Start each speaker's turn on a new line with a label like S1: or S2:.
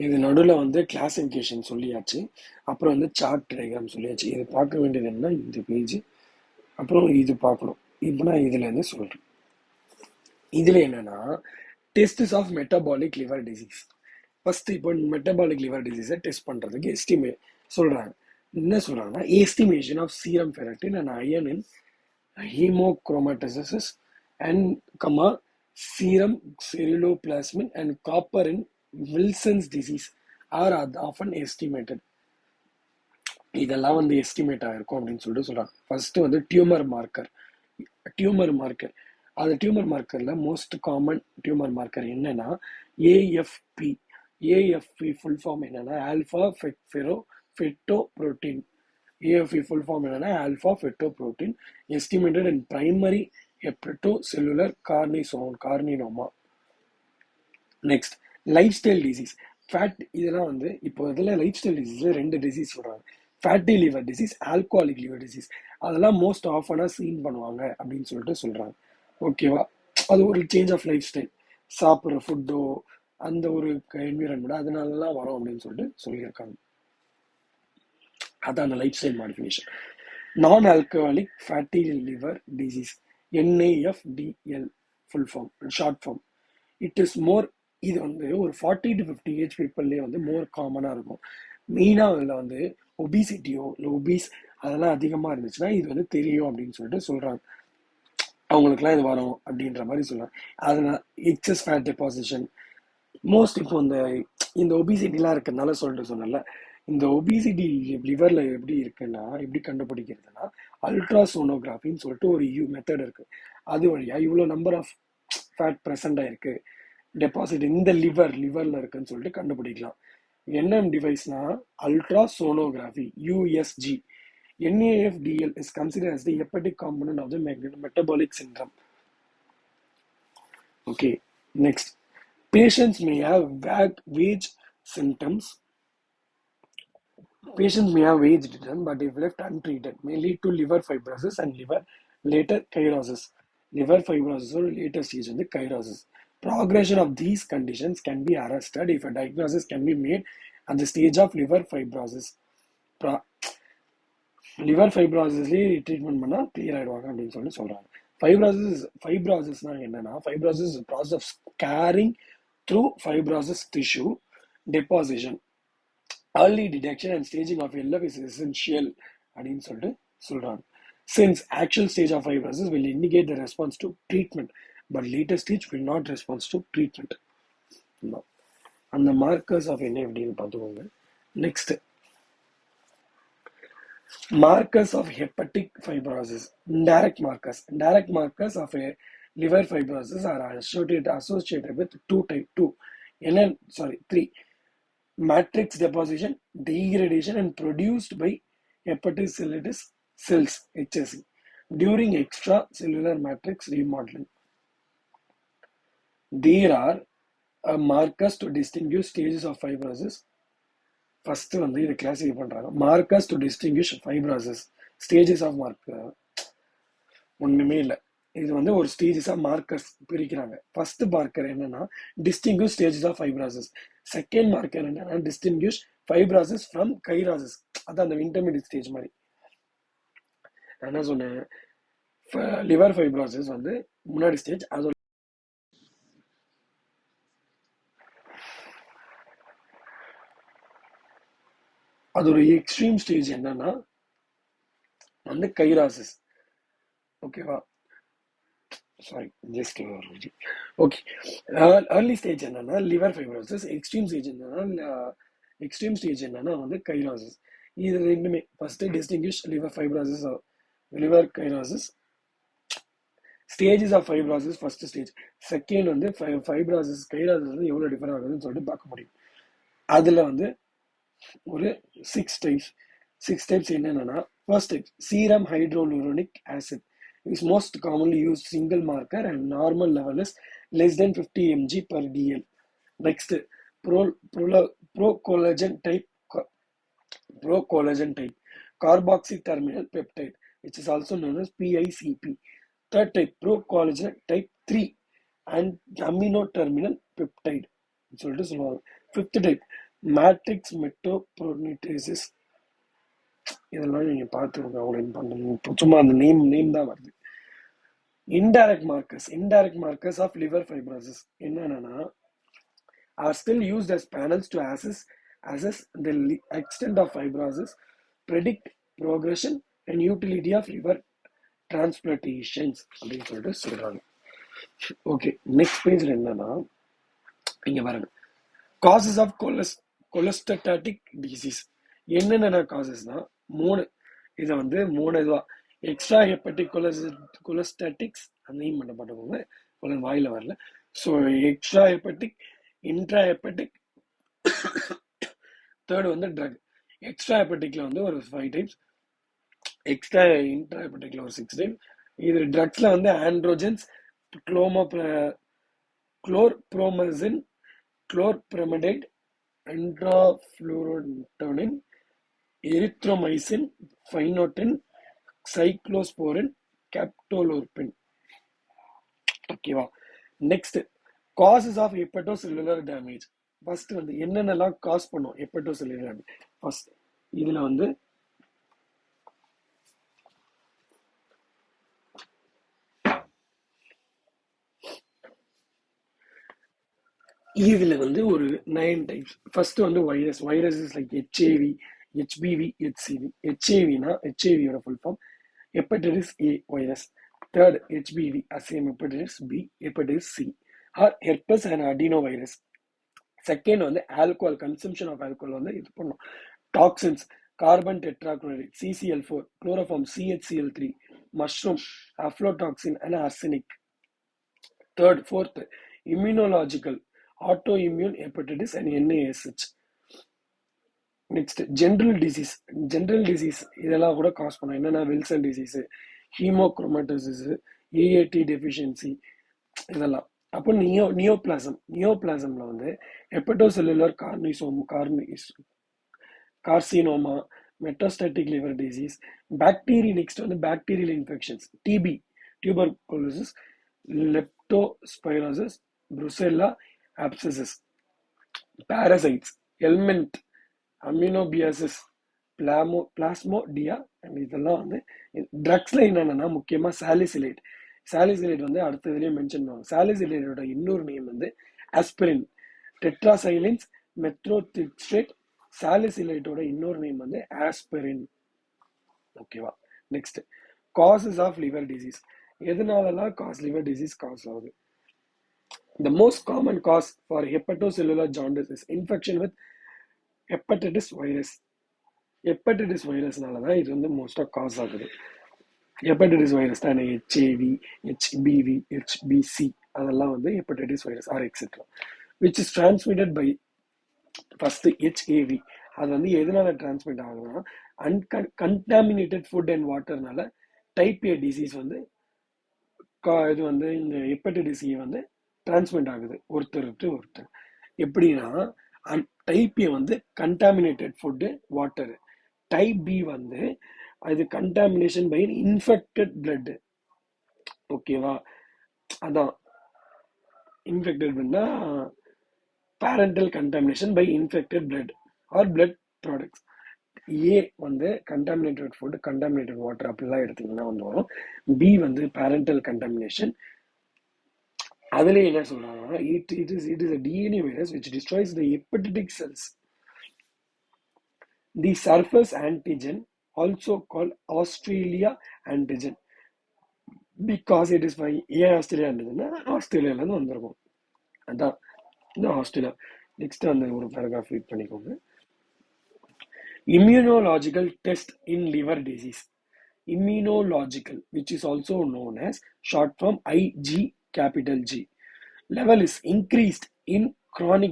S1: இது நடுவில் வந்து கிளாசிஃபிகேஷன் சொல்லியாச்சு. அப்புறம் வந்து சார்ட் டயக்ராம் சொல்லியாச்சு. இது பார்க்க வேண்டியது என்ன, இந்த பேஜ், அப்புறம் இது பார்க்கணும். இப்போ நான் இதுல இருந்து சொல்றேன். இதுல என்னன்னா tests of metabolic liver disease. First இப்போ மெட்டபாலிக் லிவர் டிசீஸை டெஸ்ட் பண்றதுக்கு எஸ்டிமேட் சொல்றாங்க. என்ன சொல்றாங்கன்னா estimation of serum ferritin and iron in ஹீமோக்ரோமatosis and serum ceruloplasmin and copper in Wilson's disease are often estimated. இதெல்லாம் வந்து எஸ்டிமேட் ஆயிருக்கும் அப்படின்னு சொல்றாங்க. ஃபர்ஸ்ட் வந்து டியூமர் மார்க்கர். அது டியூமர் மார்க்கர்ல மோஸ்ட் காமன் டியூமர் மார்க்கர் என்னன்னா ஏஎஃப்பி. ஏஎஃப்பி ஃபுல் ஃபார்ம் என்னன்னா alpha fetoprotein. AFP full form என்னன்னா alpha fetoprotein estimated in primary hepatocellular carcinoma. Next life style disease. Fat இதெல்லாம் வந்து இப்போ இதில் லைஃப் ஸ்டைல் டிசீஸ்ல 2 டிசீஸ் சொல்றாங்க. Fatty liver disease, alcoholic liver disease. அதெல்லாம் most ஆஃபனாக சீன் பண்ணுவாங்க அப்படின்னு சொல்றாங்க. ஓகேவா? அது ஒரு சேஞ்ச் ஆஃப் லைஃப் ஸ்டைல், சாப்பிட்ற ஃபுட்டோ அந்த ஒரு என்விரான்மெண்ட் அதனாலலாம் வரும் அப்படின்னு சொல்லியிருக்காங்க. அதான் அந்த லைஃப் ஸ்டைல் மாடிஃபிகேஷன். நான் alcoholic fatty liver disease, NAFDL full form, short form. It is more, இது வந்து ஒரு 40 to 50 ஏஜ் பீப்புள்லேயே வந்து மோர் காமனாக இருக்கும். மெயினாக அதில் வந்து ஒபிசிட்டியோ இல்லை ஒபீஸ் அதெல்லாம் அதிகமாக இருந்துச்சுன்னா இது வந்து தெரியும் அப்படின்னு சொல்கிறாங்க. அவங்களுக்குலாம் இது வரும் அப்படின்ற மாதிரி சொல்கிறாங்க. அதனால் எக்ஸஸ் ஃபேட் டெபாசிஷன் மோஸ்ட் இப்போ இந்த ஒபிசிட்டிலாம் இருக்கிறதுனால சொன்னல, இந்த ஒபிசிட்டி லிவர்ல எப்படி இருக்குன்னா எப்படி கண்டுபிடிக்கிறதுனா அல்ட்ராசோனோகிராஃபின்னு சொல்லிட்டு ஒரு மெத்தட் இருக்கு. அது வழியா இவ்வளோ நம்பர் ஆஃப் ஃபேட் ப்ரெசென்ட் ஆயிருக்கு, டெபாசிட் இந்த லிவர்ல இருக்குன்னு சொல்லிட்டு கண்டுபிடிக்கலாம். என்ன டிவைஸ்னா ultrasonography, USG. NAFDL is considered as the hepatic component of the metabolic syndrome. Okay, next. Patients may have vague symptoms. Patients may have age return, but if left untreated, may lead to liver fibrosis and later cirrhosis. Liver fibrosis or later stage in the cirrhosis. Progression of these conditions can be arrested if a diagnosis can be made at the stage of liver fibrosis. Liver fibrosis treatment பண்ணா clear ஆயிடுவாங்க அப்படின்னு சொல்றாங்க. Fibrosis என்னன்னா fibrosis is a process of scarring through fibrous tissue deposition. Early detection and staging of LF is essential அப்படின்னு சொல்றாங்க. Since actual stage of fibrosis will indicate the response to treatment, but later stage will not respond to treatment. And the markers of NAFDL பார்த்துக்கோங்க. Next, markers of hepatic fibrosis. Direct markers of a liver fibrosis are associated with 3. Matrix deposition, degradation and produced by hepatocellular cells, HSC, during extracellular matrix remodeling. There are markers to distinguish stages of fibrosis. First வந்து இதை classify பண்றாங்க. Markers to distinguish fibrosis, stages of marker. ஒண்ணுமே இல்லை, இது வந்து ஒரு stages of markers பிரிக்கிறாங்க. First marker என்னன்னா distinguish stages of fibrosis. Second marker என்னன்னா டிஸ்டிங்விஷ் ஃபைப்ரோசிஸ் ஃப்ரம் கைரோசிஸ். அதான் அந்த இன்டர்மீடியட் ஸ்டேஜ் மாதிரி. என்ன சொன்னேன், லிவர் ஃபைப்ரோசிஸ் வந்து முன்னாடி ஸ்டேஜ், அதோட எக்ஸ்ட்ரீம் ஸ்டேஜ் என்னன்னா வந்து கைராசிஸ். ஓகேவா? Sorry, just okay. Early stage என்னன்னா லிவர் ஃபைப்ரோசிஸ், எக்ஸ்ட்ரீம் ஸ்டேஜ் என்னன்னா வந்து கைரோசிஸ். இது ரெண்டுமே first distinguish liver fibrosis, liver cirrhosis, stages of fibrosis. First stage, second வந்து ஃபைப்ரோசிஸ் கைரோசிஸ் வந்து எவ்வளவு டிஃபரெண்ட் ஆகுதுன்னு சொல்லிட்டு பார்க்க முடியும். அதுல வந்து ஒரு 6 டைப்ஸ் என்னன்னா, first type serum hyaluronic acid is most commonly used single marker and normal level is less than 50 mg per dl. Next, pro-collagen type carboxy terminal peptide, which is also known as PICP. Third type, pro-collagen type 3 and amino terminal peptide. Fifth type, matrix metalloproteinases இதெல்லாம் நீங்க பார்த்துக்கோங்க. அவ்வளோ பண்ணணும், சும்மா அந்த name தான் வருது. Indirect markers of liver fibrosis என்னன்னா are still used as panels to assess the extent of fibrosis, predict progression and utility of liver transplantations அப்படின்னு சொல்லிட்டு சொல்றாங்க. ஓகே, நெக்ஸ்ட் பேஜ்ல என்னன்னா இங்க பாருங்க, காசஸ் ஆஃப் கொலஸ்டேட்டிக் டிசீஸ் என்னென்ன காசஸ்னா இதை வந்து மூணு இதுவா எக்ஸ்ட்ரா ஹெப்பட்டிக் கொலஸ்டாட்டிக்ஸ் அதையும் பண்ண மாட்டோங்க, வாயில வரல. ஸோ எக்ஸ்ட்ரா ஹெப்பட்டிக், இன்ட்ரா ஹெப்பட்டிக், தேர்ட் வந்து ட்ரக். எக்ஸ்ட்ரா ஹெப்பட்டிக்ல வந்து ஒரு 5 டைப்ஸ், எக்ஸ்ட்ரா இன்ட்ரா ஹெப்பட்டிக்ல ஒரு 6 டைப்ஸ். இது ட்ரக்ஸ்ல வந்து androgens, chlorpromazine, chlorpropamide, nitrofurantoin, erythromycin, phenytoin, cyclosporine, captopril. ஓகேவா? Next causes of hepatocellular damage. First வந்து என்னென்னலாம் காஸ் பண்ணும் ஹெப்படோசெல்லுலர் டேமேஜ். ஃபர்ஸ்ட் இதுல வந்து ஒரு 9 டைப்ஸ். ஃபர்ஸ்ட் வந்து virus is like HAV, HBV, HCV. ஹெச்ஐவியோட full form hepatitis A virus. Third HBV, same hepatitis B, hepatitis C or herpes and adenovirus. Second வந்து alcohol, consumption of alcohol வந்து இது பண்ணும். Toxins, carbon tetrachloride, CCl4, chloroform, CHCl3, mushroom, aflatoxin and arsenic. Fourth immunological, autoimmune hepatitis and NASH. Next general disease இதெல்லாம் கூட cause பண்ணும். என்னன்னா Wilson disease, haemochromatosis, AAT deficiency இதெல்லாம். அப்போ நியோபிளாசம்ல வந்து hepatocellular carcinoma, metastatic liver disease, next வந்து bacterial infections, TB, tuberculosis, leptospirosis, brucella abscesses, parasites, helminth, amoebiasis, plasmodia. இதெல்லாம் வந்து ட்ரக்ஸ்ல என்னன்னா முக்கியமா சாலிசிலேட் வந்து அடுத்ததுலயும் மென்ஷன் பண்ணுவாங்க. சாலிசிலேட்டோட இன்னொரு நேம் வந்து ஆஸ்பிரின், டெட்ராசைலின்ஸ், மெத்ரோட்ரிக்ஸ்டேட். சாலிசிலேட்டோட இன்னொரு நேம் வந்து ஆஸ்பிரின். ஓகேவா? Next causes of liver disease. எதனாலலாம் லிவர் டிசீஸ் காஸ் ஆகுது? The most common cause for hepatocellular jaundice is infection with hepatitis virus. Hepatitis வைரஸ்னால தான் இது வந்து மோஸ்டா காஸ் ஆகுது. ஹெப்படைட்டிஸ் வைரஸ் தான் HAV, HBV, HBC அதெல்லாம் வந்து hepatitis virus or etcetera, which is transmitted by first HAV. அது வந்து எதனால டிரான்ஸ்மிட் ஆகுதுன்னா கண்டாமினேட்டட் ஃபுட் அண்ட் வாட்டர்னால டைப் A டிசீஸ் வந்து இது வந்து இந்த ஹெப்படைட்டிஸ் E வந்து டிரான்ஸ்மிட் ஆகுது ஒருத்தர். எப்படின்னா டைப் A வந்து contaminated food, water. Type B வந்து அது கண்டாமினேஷன் பை இன்ஃபெக்டட் பிளட். ஓகேவா? அதான் இன்ஃபெக்டட் பிளட்னா parenteral contamination by infected blood or blood products. A வந்து கண்டாமினேட்டட் ஃபுட், கண்டாமினேட்டட் வாட்டர் அப்படிலாம் எடுத்தீங்கன்னா வந்து வரும். பி வந்து பேரண்டல் கண்டாமினேஷன். அதுல என்ன சொல்றாங்கன்னா it is a DNA virus which destroys the hepatic cells. The surface antigen, also called Australia antigen, because it is by Australia antigen, ஆஸ்திரேலியால இருந்து வந்திருக்கும். அதான் இந்த ஆஸ்திரேலியா. நெக்ஸ்ட் அந்த ஒரு பேராகிராஃப் ரீட் பண்ணிக்கோங்க. Immunological test in liver disease. Immunological, which is also known as short form IG, capital G, level is increased in chronic